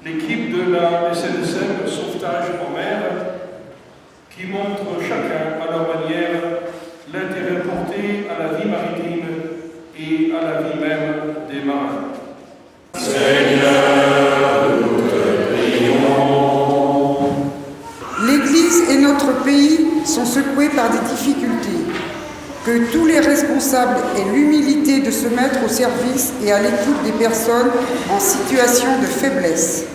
l'équipe de la SNSM Sauvetage en mer, qui montre chacun à leur manière l'intérêt porté à la vie maritime et à la vie même des marins. Seigneur, nous te prions. L'Église et notre pays sont secoués par des difficultés. Que tous les responsables aient l'humilité de se mettre au service et à l'écoute des personnes en situation de faiblesse.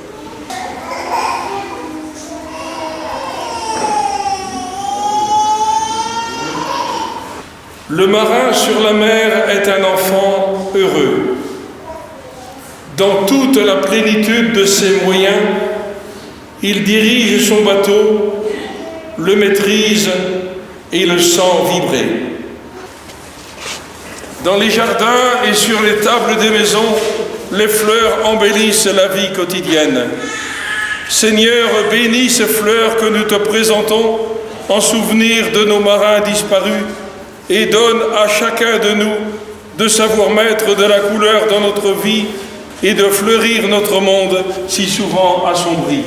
Le marin sur la mer est un enfant heureux. Dans toute la plénitude de ses moyens, il dirige son bateau, le maîtrise et le sent vibrer. Dans les jardins et sur les tables des maisons, les fleurs embellissent la vie quotidienne. Seigneur, bénis ces fleurs que nous te présentons en souvenir de nos marins disparus et donne à chacun de nous de savoir mettre de la couleur dans notre vie et de fleurir notre monde si souvent assombri.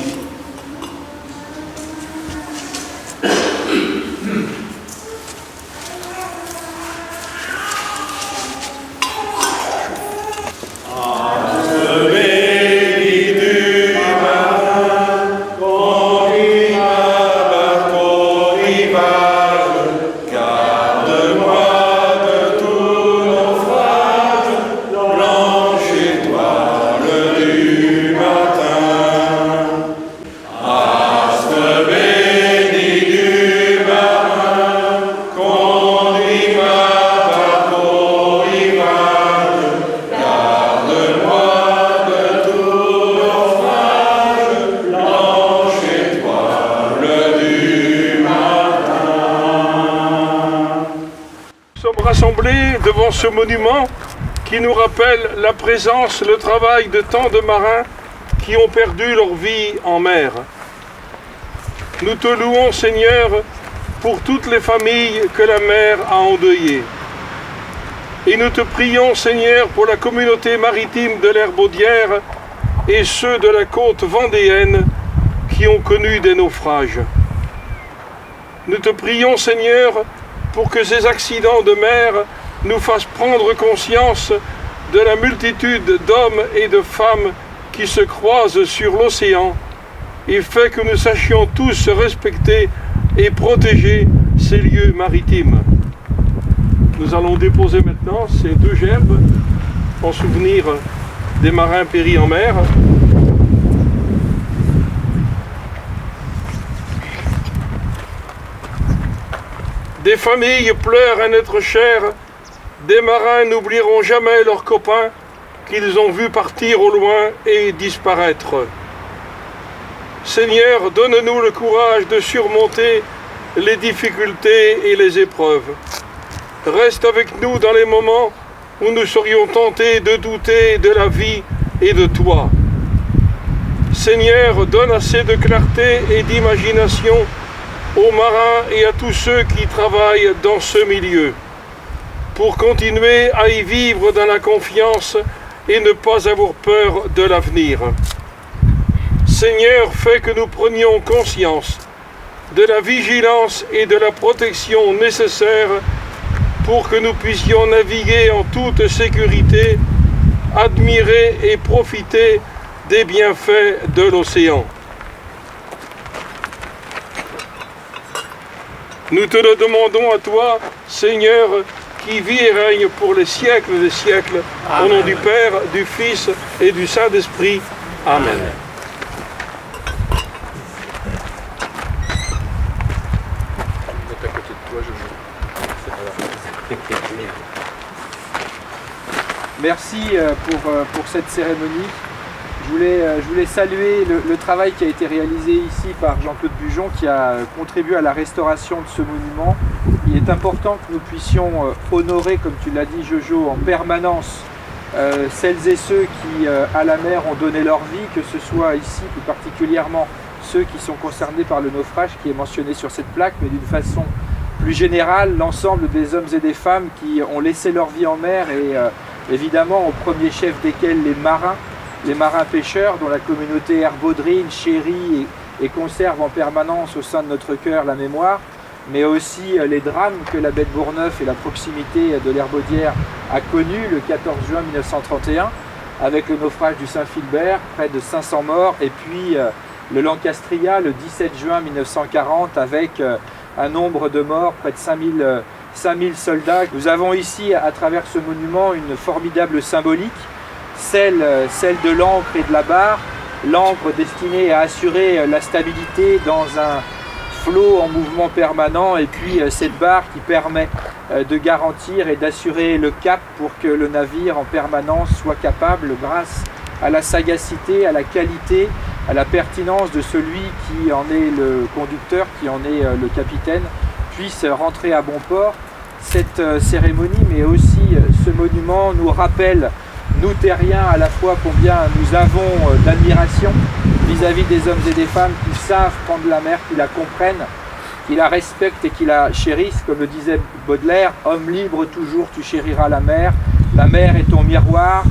Rassemblés devant ce monument qui nous rappelle la présence, le travail de tant de marins qui ont perdu leur vie en mer. Nous te louons, Seigneur, pour toutes les familles que la mer a endeuillées. Et nous te prions, Seigneur, pour la communauté maritime de l'Herbaudière et ceux de la côte vendéenne qui ont connu des naufrages. Nous te prions, Seigneur, pour que ces accidents de mer nous fassent prendre conscience de la multitude d'hommes et de femmes qui se croisent sur l'océan et fait que nous sachions tous respecter et protéger ces lieux maritimes. Nous allons déposer maintenant ces deux gerbes en souvenir des marins péris en mer. Des familles pleurent un être cher, des marins n'oublieront jamais leurs copains qu'ils ont vus partir au loin et disparaître. Seigneur, donne-nous le courage de surmonter les difficultés et les épreuves. Reste avec nous dans les moments où nous serions tentés de douter de la vie et de toi. Seigneur, donne assez de clarté et d'imagination aux marins et à tous ceux qui travaillent dans ce milieu, pour continuer à y vivre dans la confiance et ne pas avoir peur de l'avenir. Seigneur, fais que nous prenions conscience de la vigilance et de la protection nécessaires pour que nous puissions naviguer en toute sécurité, admirer et profiter des bienfaits de l'océan. Nous te le demandons à toi, Seigneur, qui vis et règne pour les siècles des siècles, au nom du Père, du Fils et du Saint-Esprit. Amen. Merci pour cette cérémonie. Je voulais saluer le travail qui a été réalisé ici par Jean-Claude Bujon, qui a contribué à la restauration de ce monument. Il est important que nous puissions honorer, comme tu l'as dit Jojo, en permanence celles et ceux qui à la mer ont donné leur vie, que ce soit ici plus particulièrement ceux qui sont concernés par le naufrage qui est mentionné sur cette plaque, mais d'une façon plus générale, l'ensemble des hommes et des femmes qui ont laissé leur vie en mer et évidemment au premier chef desquels les marins pêcheurs dont la communauté herbaudrine chérit et conserve en permanence au sein de notre cœur la mémoire, mais aussi les drames que la baie de Bourgneuf et la proximité de l'Herbaudière a connus le 14 juin 1931 avec le naufrage du Saint-Philbert, près de 500 morts, et puis le Lancastria le 17 juin 1940 avec un nombre de morts, près de 5000 soldats. Nous avons ici, à travers ce monument, une formidable symbolique, celle de l'ancre et de la barre, l'ancre destinée à assurer la stabilité dans un flot en mouvement permanent, et puis cette barre qui permet de garantir et d'assurer le cap pour que le navire en permanence soit capable, grâce à la sagacité, à la qualité, à la pertinence de celui qui en est le conducteur, qui en est le capitaine, puisse rentrer à bon port. Cette cérémonie, mais aussi ce monument nous rappelle, nous terriens, à la fois combien nous avons d'admiration vis-à-vis des hommes et des femmes qui savent prendre la mer, qui la comprennent, qui la respectent et qui la chérissent. Comme le disait Baudelaire, « Homme libre, toujours tu chériras la mer est ton miroir,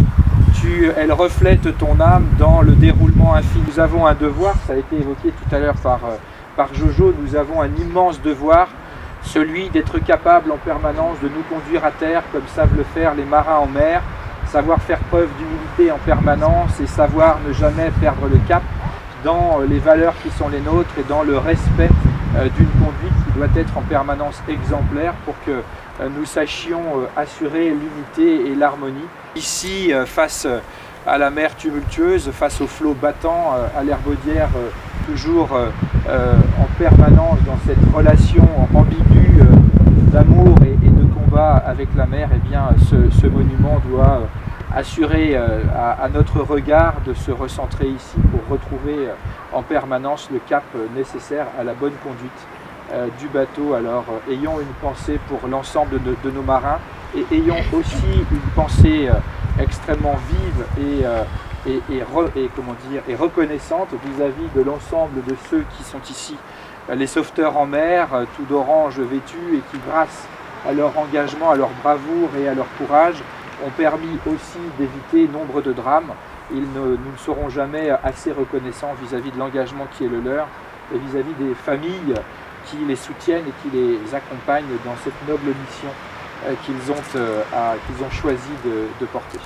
elle reflète ton âme dans le déroulement infini. » Nous avons un devoir, ça a été évoqué tout à l'heure par Jojo, nous avons un immense devoir, celui d'être capable en permanence de nous conduire à terre comme savent le faire les marins en mer, savoir faire preuve d'humilité en permanence et savoir ne jamais perdre le cap dans les valeurs qui sont les nôtres et dans le respect d'une conduite qui doit être en permanence exemplaire pour que nous sachions assurer l'unité et l'harmonie. Ici, face à la mer tumultueuse, face aux flots battants, à l'Herbaudière, toujours en permanence dans cette relation ambiguë d'amour et de combat avec la mer, eh bien, ce monument doit assurer à notre regard de se recentrer ici pour retrouver en permanence le cap nécessaire à la bonne conduite du bateau. Alors ayons une pensée pour l'ensemble de nos marins et ayons aussi une pensée extrêmement vive et reconnaissante vis-à-vis de l'ensemble de ceux qui sont ici, les sauveteurs en mer, tout d'orange vêtus, et qui, grâce à leur engagement, à leur bravoure et à leur courage, ont permis aussi d'éviter nombre de drames. Nous ne serons jamais assez reconnaissants vis-à-vis de l'engagement qui est le leur et vis-à-vis des familles qui les soutiennent et qui les accompagnent dans cette noble mission qu'ils ont choisi de porter.